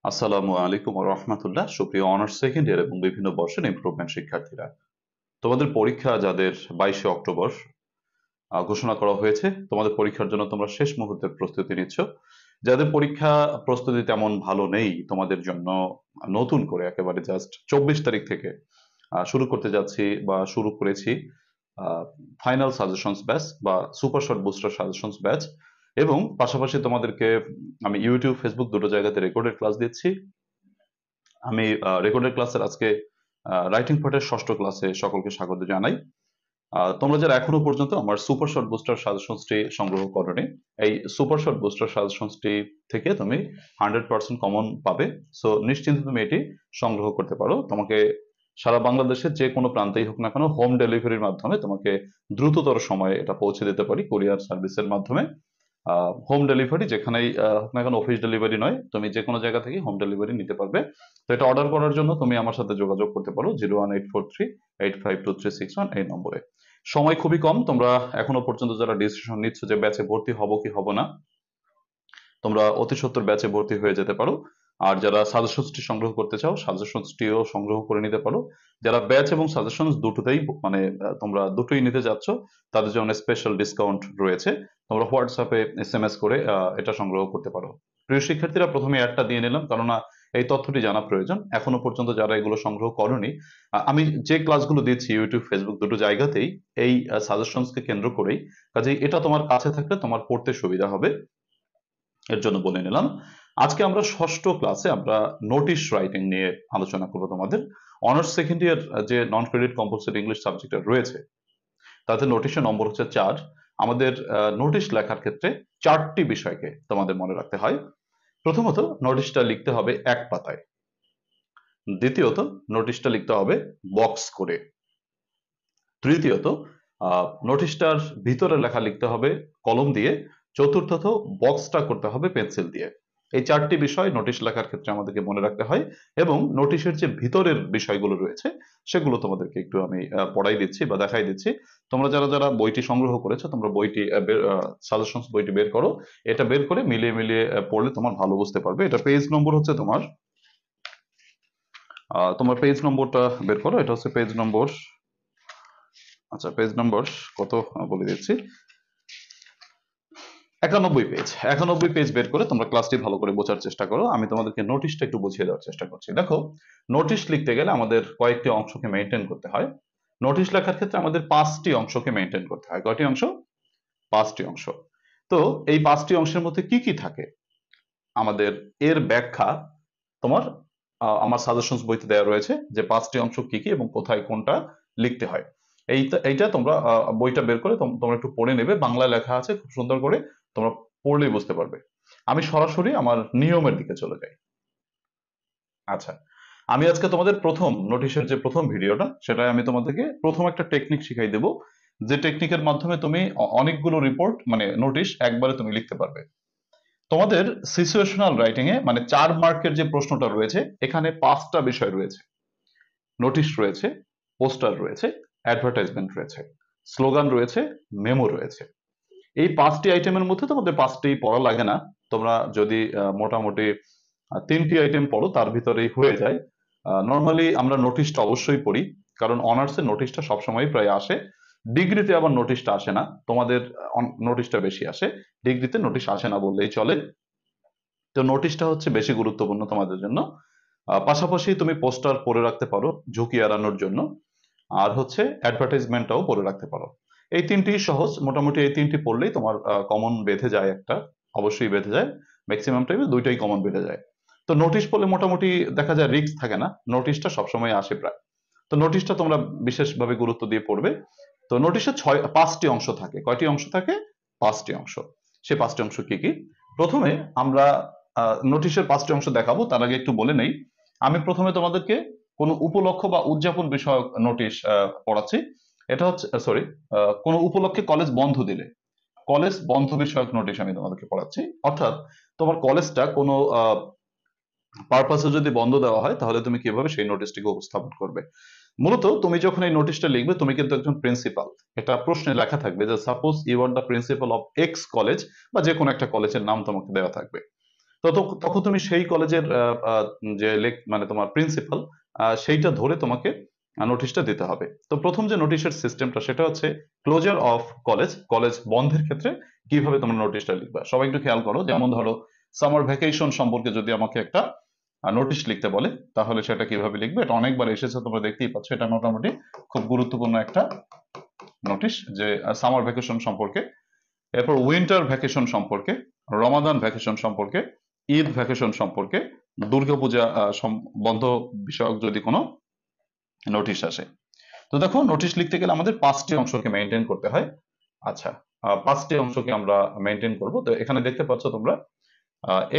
আসসালামু আলাইকুম রহমতুল্লাহ। সুপ্রিয় অনার্স সেকেন্ড ইয়ার এবং বিভিন্ন বর্ষের ইমপ্রুভমেন্ট শিক্ষার্থীরা, তোমাদের পরীক্ষা যাদের 22শে অক্টোবর ঘোষণা করা হয়েছে, তোমাদের পরীক্ষার জন্য তোমরা শেষ মুহূর্তের প্রস্তুতি নিচ্ছ। যাদের পরীক্ষা প্রস্তুতি তেমন ভালো নেই, তোমাদের জন্য নতুন করে একেবারে জাস্ট 24 তারিখ থেকে শুরু করতে যাচ্ছি বা শুরু করেছি ফাইনাল সাজেশনস ব্যাচ বা super short booster suggestions batch. এবং পাশাপাশি তোমাদেরকে আমি ইউটিউব ফেসবুক দুটো জায়গাতে রেকর্ডেড ক্লাস দিচ্ছি। আমি রেকর্ডেড ক্লাসের আজকে রাইটিং পার্টের ষষ্ঠ ক্লাসে সকলকে স্বাগত জানাই। তোমরা যারা এখনো পর্যন্ত আমার সুপার শর্ট বুস্টার সাজেশনসটি সংগ্রহ করোনি, এই সুপার শর্ট বুস্টার সাজেশনসটি থেকে তুমি 100% কমন পাবে। সো নিশ্চিন্তে তুমি এটি সংগ্রহ করতে পারো। তোমাকে সারা বাংলাদেশের যে কোনো প্রান্তেই হোক না কেন, হোম ডেলিভারির মাধ্যমে তোমাকে দ্রুততর সময়ে এটা পৌঁছে দিতে পারি কুরিয়ার সার্ভিসের মাধ্যমে। হোম ডেলিভারি যেখানেই হোক না কেন, অফিস ডেলিভারি নয়, তুমি যে কোনো জায়গা থেকে হোম ডেলিভারি নিতে পারবে। তো এটা অর্ডার করার জন্য তুমি আমার সাথে যোগাযোগ করতে পারো 01843852361 এই নম্বরে। সময় খুবই কম। তোমরা এখনো পর্যন্ত যারা ডিসিশন নিচ্ছ যে ব্যাচে ভর্তি হব কি হব না, তোমরা অতি সত্বর ব্যাচে ভর্তি হয়ে যেতে পারো। আর যারা সাজেশনসটি সংগ্রহ করতে চাও, সাজেশনসটিও সংগ্রহ করে নিতে পারো। যারা ব্যাচ এবং সাজেশনস দুটোতেই মানে তোমরা দুটোই নিতে যাচ্ছ, তাদের জন্য স্পেশাল ডিসকাউন্ট রয়েছে। তোমরা হোয়াটসঅ্যাপে এসএমএস করে এটা সংগ্রহ করতে পারো। প্রিয় শিক্ষার্থীরা, প্রথমে অ্যাডটা দিয়ে নিলাম, কেননা এই তথ্যটি জানা প্রয়োজন। এখনো পর্যন্ত যারা এগুলো সংগ্রহ করনি, আমি যে ক্লাসগুলো দিচ্ছি ইউটিউব ফেসবুক দুটো জায়গাতেই এই সাজেশনসকে কেন্দ্র করেই, কাজেই এটা তোমার কাছে থাকলে তোমার পড়তে সুবিধা হবে, এর জন্য বলে নিলাম। আজকে আমরা ষষ্ঠ ক্লাসে আমরা নোটিশ রাইটিং নিয়ে আলোচনা করবো। তোমাদের অনার্স সেকেন্ড ইয়ার যে non credit compulsory English subject রয়েছে, তাতে নোটিশের নম্বর হচ্ছে 4। আমাদের নোটিশ লেখার ক্ষেত্রে 4টি বিষয়কে তোমাদের মনে রাখতে হয়। প্রথমত, নোটিশটা লিখতে হবে এক পাতায়। দ্বিতীয়ত, নোটিশটা লিখতে হবে বক্স করে। তৃতীয়ত, নোটিশটার ভিতরে লেখা লিখতে হবে কলম দিয়ে। চতুর্থত, বক্সটা করতে হবে পেন্সিল দিয়ে। এই 4টি বিষয় নোটিশ লেখার ক্ষেত্রে আমাদেরকে মনে রাখতে হয়। এবং নোটিশের যে ভিতরের বিষয়গুলো রয়েছে, সেগুলো তোমাদেরকে একটু আমি পড়াই দিচ্ছি বা দেখাই দিচ্ছি। তোমরা যারা যারা বইটি সংগ্রহ করেছো, তোমরা বইটি সাজেশনস বইটি বের করো। এটা বের করে মিলিয়ে মিলিয়ে পড়লে তোমার ভালো বুঝতে পারবে। এটা পেজ নম্বর হচ্ছে তোমার, তোমার পেজ নম্বরটা বের করো। এটা হচ্ছে পেজ নম্বর, আচ্ছা পেজ নম্বর কত বলে দিচ্ছি, 91 পেজ। 91 পেজ বের করে তোমরা ক্লাসটি ভালো করে বোঝার চেষ্টা করো। আমি তোমাদেরকে নোটিশটা একটু বুঝিয়ে দেওয়ার চেষ্টা করছি। দেখো, নোটিশ লিখতে গেলে আমাদের কয়েকটি অংশকে মেনটেন করতে হয়। নোটিশ লেখার ক্ষেত্রে আমাদের 5টি অংশকে মেনটেন করতে হয়। কয়টি অংশ? 5টি অংশ। তো এই 5টি অংশের মধ্যে কি কি থাকে, আমাদের এর ব্যাখ্যা তোমার আমার সাজেশনস বইতে দেওয়া রয়েছে, যে 5টি অংশ কি কি এবং কোথায় কোনটা লিখতে হয়। এইটা তোমরা বইটা বের করে তোমরা একটু পড়ে নেবে। বাংলা লেখা আছে খুব সুন্দর করে, তোমরা পড়লেই বুঝতে পারবে। আমি সরাসরি আমার নিয়মের দিকে চলে যাই। আচ্ছা, আমি আজকে তোমাদের প্রথম নোটিশের যে প্রথম ভিডিওটা, সেটাই আমি তোমাদেরকে প্রথম একটা টেকনিক শিখাই দেব, যে টেকনিকের মাধ্যমে তুমি অনেকগুলো রিপোর্ট মানে নোটিশ একবারে তুমি লিখতে পারবে। তোমাদের সিচুয়েশনাল রাইটিং এ মানে 4 মার্কের যে প্রশ্নটা রয়েছে, এখানে 5টা বিষয় রয়েছে। নোটিশ রয়েছে, পোস্টার রয়েছে, অ্যাডভার্টাইজমেন্ট রয়েছে, স্লোগান রয়েছে, মেমো রয়েছে। এই 5টি আইটেমের মধ্যে তোমাদের 5টি পড়া লাগে না। তোমরা যদি মোটামুটি 3টি আইটেম পড়ো, তার ভিতরেই হয়ে যায়। নর্মালি আমরা নোটিশটা অবশ্যই পড়ি, কারণ অনার্সে নোটিশটা সবসময় প্রায় আসে। ডিগ্রিতে আবার নোটিশটা আসে না, তোমাদের নোটিশটা বেশি আসে। ডিগ্রিতে নোটিশ আসে না বললেই চলে। তো নোটিশটা হচ্ছে বেশি গুরুত্বপূর্ণ তোমাদের জন্য। পাশাপাশি তুমি পোস্টার পড়ে রাখতে পারো ঝুঁকি এড়ানোর জন্য। আর হচ্ছে অ্যাডভার্টাইজমেন্টটাও পড়ে রাখতে পারো। এই 3টি সহজ, মোটামুটি এই 3টি পড়লেই তোমার কমন বেঁধে যায় একটা, অবশ্যই বেঁধে যায়। ম্যাক্সিমাম টাইমে 2টাই কমন বেঁধে যায়। তো নোটিশ পড়লে মোটামুটি দেখা যায় রিস্ক থাকে না, নোটিশটা সবসময় আসে প্রায়। তো নোটিশটা তোমরা বিশেষভাবে গুরুত্ব দিয়ে পড়বে। তো নোটিশে 5টি অংশ থাকে। কয়টি অংশ থাকে? 5টি অংশ। সে 5টি অংশ কি কি? প্রথমে আমরা নোটিশের 5টি অংশ দেখাবো, তার আগে একটু বলে নেই। আমি প্রথমে তোমাদেরকে কোনো উপলক্ষ বা উদযাপন বিষয়ক নোটিশ পড়াচ্ছি। এটা হচ্ছে সরি, কোনো উপলক্ষে কলেজ বন্ধ দিলে, কলেজ বন্ধ বিষয়ক নোটিশ আমি তোমাদেরকে পড়াচ্ছি। অর্থাৎ তোমার কলেজটা কোনো পারপাসে যদি বন্ধ দেওয়া হয়, তাহলে তুমি কিভাবে সেই নোটিশটিকে উপস্থাপন করবে। মূলত তুমি যখন এই নোটিশটা লিখবে, তুমি কিন্তু একজন প্রিন্সিপাল। এটা প্রশ্নে লেখা থাকবে যে suppose you are the principal of X college, বা যে কোনো একটা কলেজের নাম তোমাকে দেওয়া থাকবে। তখন তুমি সেই কলেজের যে মানে তোমার প্রিন্সিপাল সেইটা ধরে তোমাকে নোটিশটা দিতে হবে। তো প্রথম যে নোটিশের সিস্টেমটা সেটা হচ্ছে ক্লোজার অফ কলেজ, কলেজ বন্ধের ক্ষেত্রে কিভাবে তোমরা নোটিশটা লিখবা। সবাই একটু খেয়াল করো, যেমন ধরো সামার ভ্যাকেশন সম্পর্কে যদি আমাকে একটা নোটিশ লিখতে বলে তাহলে সেটা কিভাবে লিখবে, এটা অনেকবার এসেছে তোমরা দেখতেই পাচ্ছ, এটা মোটামুটি খুব গুরুত্বপূর্ণ একটা নোটিশ যে সামার ভ্যাকেশন সম্পর্কে। এরপর উইন্টার ভ্যাকেশন সম্পর্কে, রমাদান ভ্যাকেশন সম্পর্কে, ঈদ ভ্যাকেশন সম্পর্কে, দুর্গাপূজা বন্ধ বিষয়ক যদি কোনো নোটিশ আসে। তো দেখো নোটিশ লিখতে গেলে আমাদের 5টি অংশকে মেনটেন করতে হয়। আচ্ছা, 5টি অংশকে আমরা মেনটেন করব। তো এখানে দেখতে পাচ্ছ তোমরা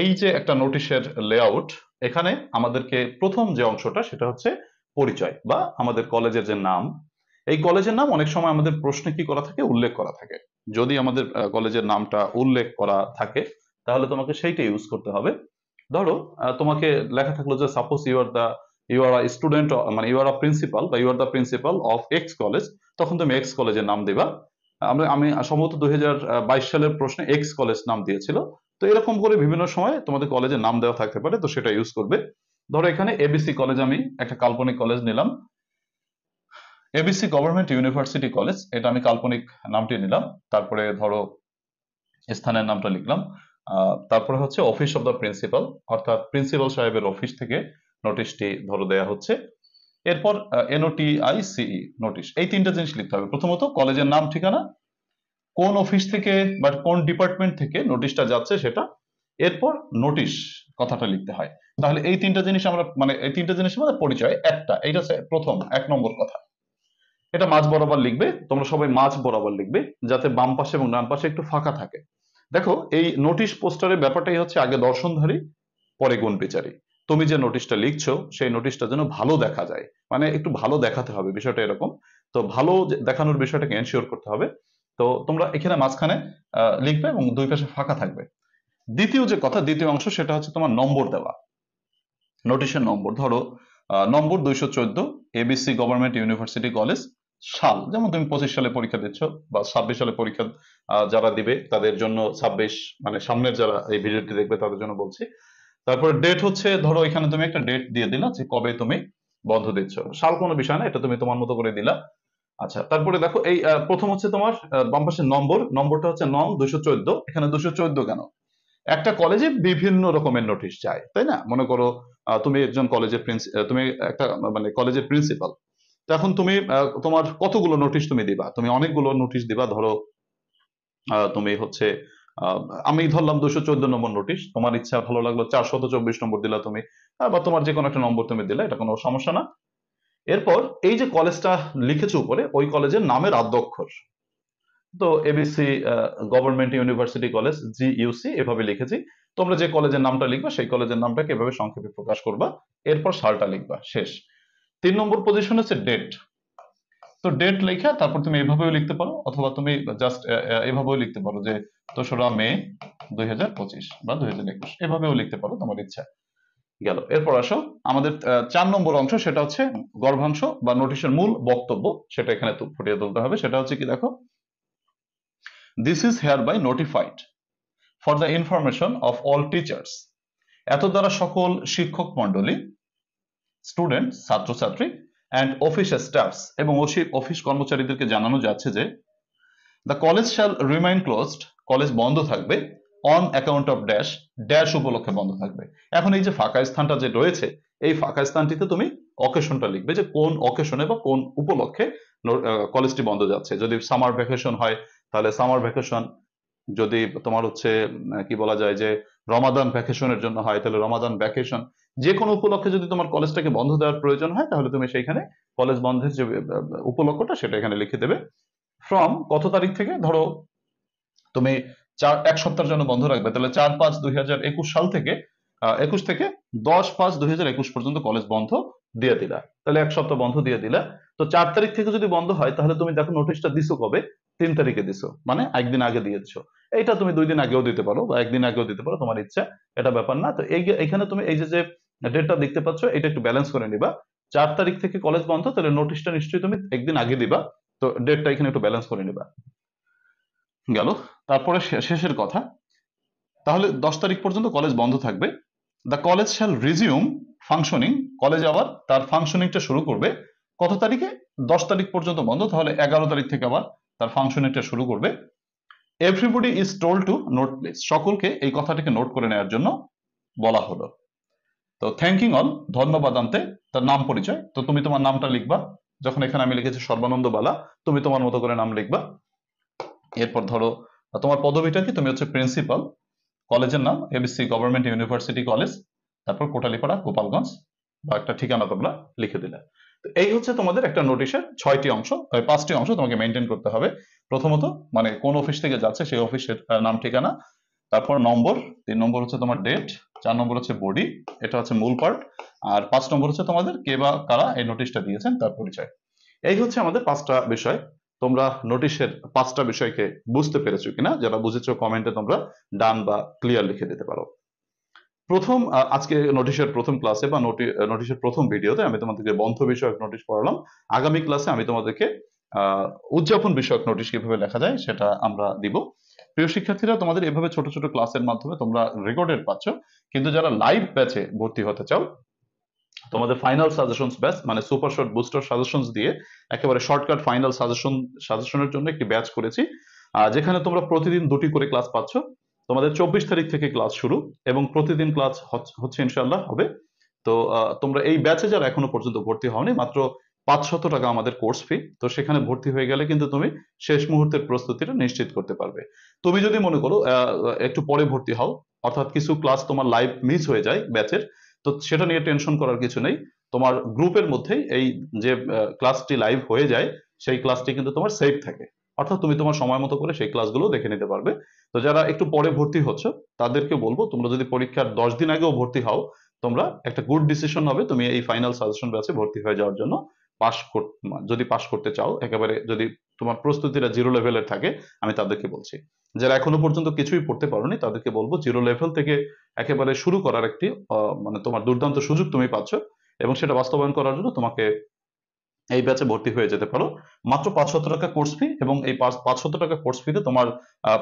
এই যে একটা নোটিশের লেআউট, এখানে আমাদেরকে প্রথম যে অংশটা সেটা হচ্ছে পরিচয় বা আমাদের কলেজের যে নাম। এই কলেজের নাম অনেক সময় আমাদের প্রশ্নে কি করা থাকে, উল্লেখ করা থাকে। যদি আমাদের কলেজের নামটা উল্লেখ করা থাকে তাহলে তোমাকে সেইটা ইউজ করতে হবে। ধরো তোমাকে লেখা থাকলো যে সাপোজ ইউ আর স্টুডেন্ট, মানে ইউ আর প্রিন্সিপাল বা you are the principal of X college, তখন তুমি এক্স কলেজের নাম দিবা। আমি সম্ভবত 2022 সালের প্রশ্নে এক্স কলেজ নাম দিয়েছিল। তো এরকম করে বিভিন্ন সময় তোমাদের কলেজের নাম দেওয়া থাকতে পারে, তো সেটা ইউজ করবে। ধরো এখানে এবিসি কলেজ, আমি একটা কাল্পনিক কলেজ নিলাম, এবিসি গভর্নমেন্ট ইউনিভার্সিটি কলেজ, এটা আমি কাল্পনিক নামটি নিলাম। তারপরে ধরো স্থানের নামটা লিখলাম। তারপরে হচ্ছে অফিস অফ দ্য প্রিন্সিপাল, অর্থাৎ প্রিন্সিপাল সাহেবের অফিস থেকে নোটিশটি ধরো দেয়া হচ্ছে। এরপর NOTICE নোটিশ, এই তিনটা জিনিস লিখতে হবে। প্রথমত কলেজের নাম, ঠিকানা, কোন অফিস থেকে বা কোন ডিপার্টমেন্ট থেকে নোটিশটা যাচ্ছে সেটা, এরপর নোটিশ কথাটা লিখতে হয়। তাহলে এই তিনটা জিনিস আমরা, মানে এই তিনটা জিনিসের মধ্যে পরিচয় একটা, এইটা হচ্ছে প্রথম 1 নম্বর কথা। এটা মাঝ বরাবর লিখবে, তোমরা সবাই মাঝ বরাবর লিখবে, যাতে বাম পাশে এবং ডান পাশে একটু ফাঁকা থাকে। দেখো এই নোটিশ পোস্টারের ব্যাপারটাই হচ্ছে আগে দর্শনধারী পরে গুণ বিচারী। তুমি যে নোটিশটা লিখছো সেই নোটিশটা যেন ভালো দেখা যায়, মানে একটু ভালো দেখাতে হবে, বিষয়টা এরকম। তো ভালো দেখানোর বিষয়টাকে এনশিওর করতে হবে। তো তোমরা এখানে মাঝখানে লিখবে এবং দুই পাশে ফাঁকা থাকবে। দ্বিতীয় যে কথা, দ্বিতীয় অংশ, সেটা হচ্ছে তোমার নম্বর দেওয়া, নোটিশের নম্বর। ধরো নম্বর 214, এবিসি গভর্নমেন্ট ইউনিভার্সিটি কলেজ, সাল, যেমন তুমি 25 সালে পরীক্ষা দিচ্ছ বা 26 সালে পরীক্ষা যারা দিবে তাদের জন্য 26, মানে সামনের যারা এই ভিডিওটি দেখবে তাদের জন্য বলছি। তারপরে ডেট হচ্ছে, ধরো এখানে তুমি একটা ডেট দিয়ে দিলা যে কবে তুমি বন্ধ দিচ্ছ, সাল কোনো বিষয় না, এটা তুমি তোমার মতো করে দিলা। আচ্ছা, তারপরে দেখো এই প্রথম হচ্ছে তোমার বাম পাশে নম্বর, নম্বরটা হচ্ছে নং 214। এখানে 214 কেন? একটা কলেজে বিভিন্ন রকমের নোটিশ যায়, তাই না? মনে করো তুমি একজন কলেজের তুমি একটা মানে কলেজের প্রিন্সিপাল, তখন তুমি তোমার কতগুলো নোটিশ তুমি দিবা, তুমি অনেকগুলো নোটিশ দিবা। ধরো তুমি হচ্ছে আহ, আমি ধরলাম 214 নম্বর নোটিশ, তোমার ইচ্ছা ভালো লাগলো 424 নম্বর দিলা তুমি, বা তোমার যে কোনো একটা নম্বর তুমি দিলে, এটা কোনো সমস্যা না। এরপর এই যে কলেজটা লিখেছো উপরে, ওই কলেজের নামের আদ্যক্ষর। তো ABC government university college, GUC এভাবে লিখেছি। তোমরা যে কলেজের নামটা লিখবা সেই কলেজের নামটাকে এভাবে সংক্ষেপে প্রকাশ করবা, এরপর সালটা লিখবা, শেষ। 3 নম্বর পজিশন হচ্ছে ডেট। তো ডেট লেখা তারপর তুমি এভাবেও লিখতে পারো, অথবা তুমি জাস্ট এভাবেও লিখতে পারো যে 2রা মে 2025 বা 2021, এভাবেও লিখতে পারো, তোমার ইচ্ছা। গেল। এরপর আসো আমাদের 4 নম্বর অংশ, সেটা হচ্ছে গর্ভাংশ বা নোটিশের মূল বক্তব্য, সেটা এখানে ফুটিয়ে তুলতে হবে। সেটা হচ্ছে কি, দেখো, this is hereby notified for the information of all teachers, এত দ্বারা সকল শিক্ষক মন্ডলী, স্টুডেন্ট ছাত্রছাত্রী, অ্যান্ড অফিস স্টাফস এবং অফিস কর্মচারীদেরকে জানানো যাচ্ছে যে the college shall remain closed, college বন্ধ থাকবে, on account of dash, dash উপলক্ষে বন্ধ থাকবে। এখন এই যে ফাঁকা স্থানটা যে রয়েছে, এই ফাঁকা স্থানটিতে তুমি অকেশনটা লিখবে, যে কোন অকেশনে বা কোন উপলক্ষে কলেজটি বন্ধ যাচ্ছে। যদি সামার ভ্যাকেশন হয় তাহলে সামার ভ্যাকেশন, যদি তোমার হচ্ছে কি বলা যায় যে রমাদান ভ্যাকেশনের জন্য হয় তাহলে রমাদান ভ্যাকেশন। যে কোনো উপলক্ষে যদি তোমার কলেজটাকে বন্ধ দেওয়ার প্রয়োজন হয় তাহলে তুমি সেইখানে কলেজ বন্ধের যে উপলক্ষটা সেটা এখানে লিখে দেবে। ফ্রম কত তারিখ থেকে, ধরো তুমি 1 সপ্তাহের জন্য বন্ধ রাখবে, তাহলে 4/5/2021 সাল থেকে 21 থেকে 10/5/2021 পর্যন্ত কলেজ বন্ধ দিয়ে দিলা, তাহলে 1 সপ্তাহ বন্ধ দিয়ে দিলা। তো 4 তারিখ থেকে যদি বন্ধ হয় তাহলে তুমি দেখো নোটিশটা দিছো কবে, 3 তারিখে দিছো, মানে একদিন আগে দিয়ে দিছো। এইটা তুমি 2 দিন আগেও দিতে পারো বা একদিন আগেও দিতে পারো, তোমার ইচ্ছা, এটা ব্যাপার না। তো এইখানে তুমি এই যে ডেটটা দেখতে পাচ্ছ, এটা একটু ব্যালেন্স করে নিবা। 4 তারিখ থেকে কলেজ বন্ধ, তাহলে নোটিশটা নিশ্চয়ই তুমি একদিন আগে দিবা, তো ডেটটা এখানে একটু ব্যালেন্স করে নিবা। গেল। তারপরে শেষের কথা, তাহলে 10 তারিখ পর্যন্ত কলেজ বন্ধ থাকবে। The college shall resume functioning, college আবার তার ফাংশনিংটা শুরু করবে কত তারিখে? 10 তারিখ পর্যন্ত বন্ধ, তাহলে 11 তারিখ থেকে আবার তার ফাংশনিংটা শুরু করবে। Everybody is told to note please, সকলকে এই কথাটিকে নোট করে নেওয়ার জন্য বলা হলো। তো থ্যাঙ্কিং অল, ধন্যবাদ আনতে তার নাম পরিচয়। তো তুমি তোমার নামটা লিখবা, যখন এখানে আমি লিখেছি সর্বানন্দ বালা, তুমি তোমার মতো করে নাম লিখবা। এরপর ধরো তোমার পদবিটা কি, তুমি হচ্ছে প্রিন্সিপাল, কলেজের নাম এবিসি গভর্নমেন্ট ইউনিভার্সিটি কলেজ, তারপর কোটালীপাড়া গোপালগঞ্জ, বা একটা ঠিকানা তোমরা লিখে দিলে। তো এই হচ্ছে তোমাদের একটা নোটিশের 6টি অংশ, 5টি অংশ তোমাকে মেনটেন করতে হবে। প্রথমত মানে কোন অফিস থেকে যাচ্ছে সেই অফিসের নাম ঠিকানা, তারপর নম্বর, 3 নম্বর হচ্ছে তোমার ডেট, 4 নম্বর হচ্ছে বডি, এটা হচ্ছে মূল পার্ট, আর 5 নম্বর হচ্ছে তোমাদের কে বা কারা এই নোটিশটা দিয়েছেন তার পরিচয়। এই হচ্ছে আমাদের 5টা বিষয়। তোমরা নোটিশের 5টা বিষয়কে বুঝতে পেরেছো কিনা? যারা বুঝেছো কমেন্টে তোমরা ডান বা ক্লিয়ার লিখে দিতে পারো। প্রথম আজকে নোটিশের প্রথম ক্লাসে বা নোটিশের প্রথম ভিডিওতে আমি তোমাদেরকে বন্ধ বিষয়ক নোটিশ পড়ালাম। আগামী ক্লাসে আমি তোমাদেরকে উদযাপন বিষয়ক নোটিশ কিভাবে লেখা যায় সেটা আমরা দিব। প্রিয় শিক্ষার্থীরা, তোমাদের এভাবে ছোট ছোট ক্লাসের মাধ্যমে তোমরা রেকর্ডেড পাচ্ছ, কিন্তু যারা লাইভ ব্যাচে ভর্তি হতে চাও, তোমাদের ফাইনাল সাজেশনস ব্যাচ মানে সুপার শর্ট বুস্টার সাজেশনস দিয়ে একেবারে শর্টকাট ফাইনাল সাজেশনের জন্য একটি ব্যাচ করেছি, যেখানে তোমরা প্রতিদিন 2টি করে ক্লাস পাচ্ছ। তোমাদের 24 তারিখ থেকে ক্লাস শুরু এবং প্রতিদিন ক্লাস হচ্ছে ইনশাআল্লাহ হবে। তো তোমরা এই ব্যাচে যারা এখনো পর্যন্ত ভর্তি হওনি, মাত্র 500 টাকা আমাদের কোর্স ফি। তো সেখানে ভর্তি হয়ে গেলে কিন্তু তুমি শেষ মুহূর্তের প্রস্তুতিটা নিশ্চিত করতে পারবে। তুমি যদি মনে করো একটু পরে ভর্তি হও, অর্থাৎ কিছু ক্লাস তোমার লাইভ মিস হয়ে যায় ব্যাচের, তো সেটা নিয়ে টেনশন করার কিছু নেই। তোমার গ্রুপের মধ্যেই এই যে ক্লাসটি লাইভ হয়ে যায় সেই ক্লাসটি কিন্তু তোমার সেভ থাকে, অর্থাৎ তুমি তোমার সময় মতো করে সেই ক্লাসগুলো দেখে নিতে পারবে। তো যারা একটু পরে ভর্তি হচ্ছে তাদেরকে বলবো, তোমরা যদি পরীক্ষার 10 দিন আগেও ভর্তি হও, তোমরা একটা গুড ডিসিশন হবে তুমি এই ফাইনাল সাজেশন ব্যাচে ভর্তি হয়ে যাওয়ার জন্য। যদি পাস করতে চাও, একেবারে যদি তোমার প্রস্তুতিটা 0 লেভেলের থাকে, আমি তাদেরকে বলছি। যারা এখনো পর্যন্ত কিছুই পড়তে পারোনি তাদেরকে বলবো 0 লেভেল থেকে একেবারে শুরু করার একটি মানে তোমার দুর্দান্ত সুযোগ তুমি পাচ্ছ, এবং সেটা বাস্তবায়ন করার জন্য তোমাকে এই ব্যাচে ভর্তি হয়ে যেতে পারো। মাত্র 500 টাকা কোর্স ফি, এবং এই 500 টাকা কোর্স ফিতে তোমার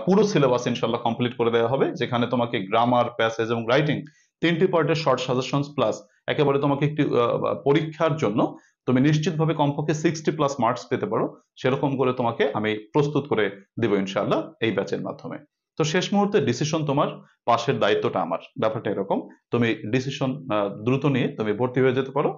পুরো সিলেবাস ইনশাল্লাহ কমপ্লিট করে দেওয়া হবে, যেখানে তোমাকে গ্রামার, প্যাসেজ এবং রাইটিং 3টি পার্টের শর্ট সাজেশনস প্লাস একেবারে তোমাকে একটি পরীক্ষার জন্য তুমি নিশ্চিতভাবে কমপক্ষে 60+ মার্কস পেতে পারো, সেরকম করে তোমাকে আমি প্রস্তুত করে দিব ইনশাআল্লাহ এই ব্যাচের মাধ্যমে। তো শেষ মুহূর্তে ডিসিশন তোমার, পাশের দায়িত্বটা আমার, ব্যাপারটা এরকম। তুমি ডিসিশন দ্রুত নিয়ে তুমি ভর্তি হয়ে যেতে পারো।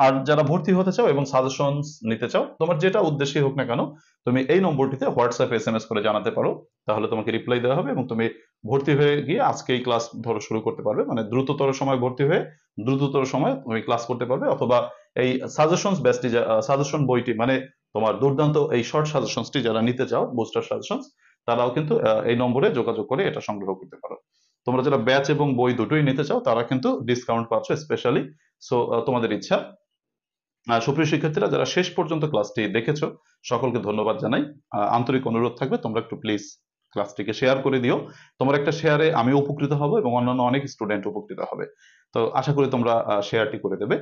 আর যারা ভর্তি হতে চাও এবং সাজেশনস নিতে চাও, তোমার যেটা উদ্দেশ্যই হোক না কেন, তুমি এই নম্বরটিতে হোয়াটসঅ্যাপ SMS করে জানাতে পারো, তাহলে তোমাকে রিপ্লাই দেওয়া হবে এবং তুমি ভর্তি হয়ে গিয়ে আজকে এই ক্লাস ধরো শুরু করতে পারবে। মানে দ্রুততর সময় ভর্তি হয়ে দ্রুততর সময় তুমি ক্লাস করতে পারবে, অথবা এই সাজেশনস ব্যাচটি, সাজেশন বইটি মানে তোমার দুর্দান্ত এই শর্ট সাজেশনসটি যারা নিতে চাও, বুস্টার সাজেশনস, তারাও কিন্তু এই নম্বরে যোগাযোগ করে এটা সংগ্রহ করতে পারো। তোমরা যারা ব্যাচ এবং বই দুটোই নিতে চাও তারা কিন্তু ডিসকাউন্ট পাচ্ছ স্পেশালি। সো তোমাদের ইচ্ছা। সুপ্রিয় শিক্ষার্থীরা, যারা শেষ পর্যন্ত ক্লাসটি দেখেছো সকলকে ধন্যবাদ জানাই। আন্তরিক অনুরোধ থাকবে তোমরা একটু প্লিজ ক্লাসটিকে শেয়ার করে দিও। তোমার একটা শেয়ারে আমি উপকৃত হব এবং অন্যান্য অনেক স্টুডেন্ট উপকৃত হবে। তো আশা করি তোমরা শেয়ারটি করে দেবে।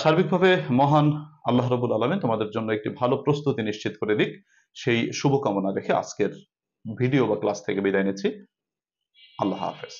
সার্বিকভাবে মহান আল্লাহ রাব্বুল আলামিন তোমাদের জন্য একটি ভালো প্রস্তুতি নিশ্চিত করে দিক, সেই শুভকামনা রেখে আজকের ভিডিও বা ক্লাস থেকে বিদায় নিচ্ছি। আল্লাহ হাফেজ।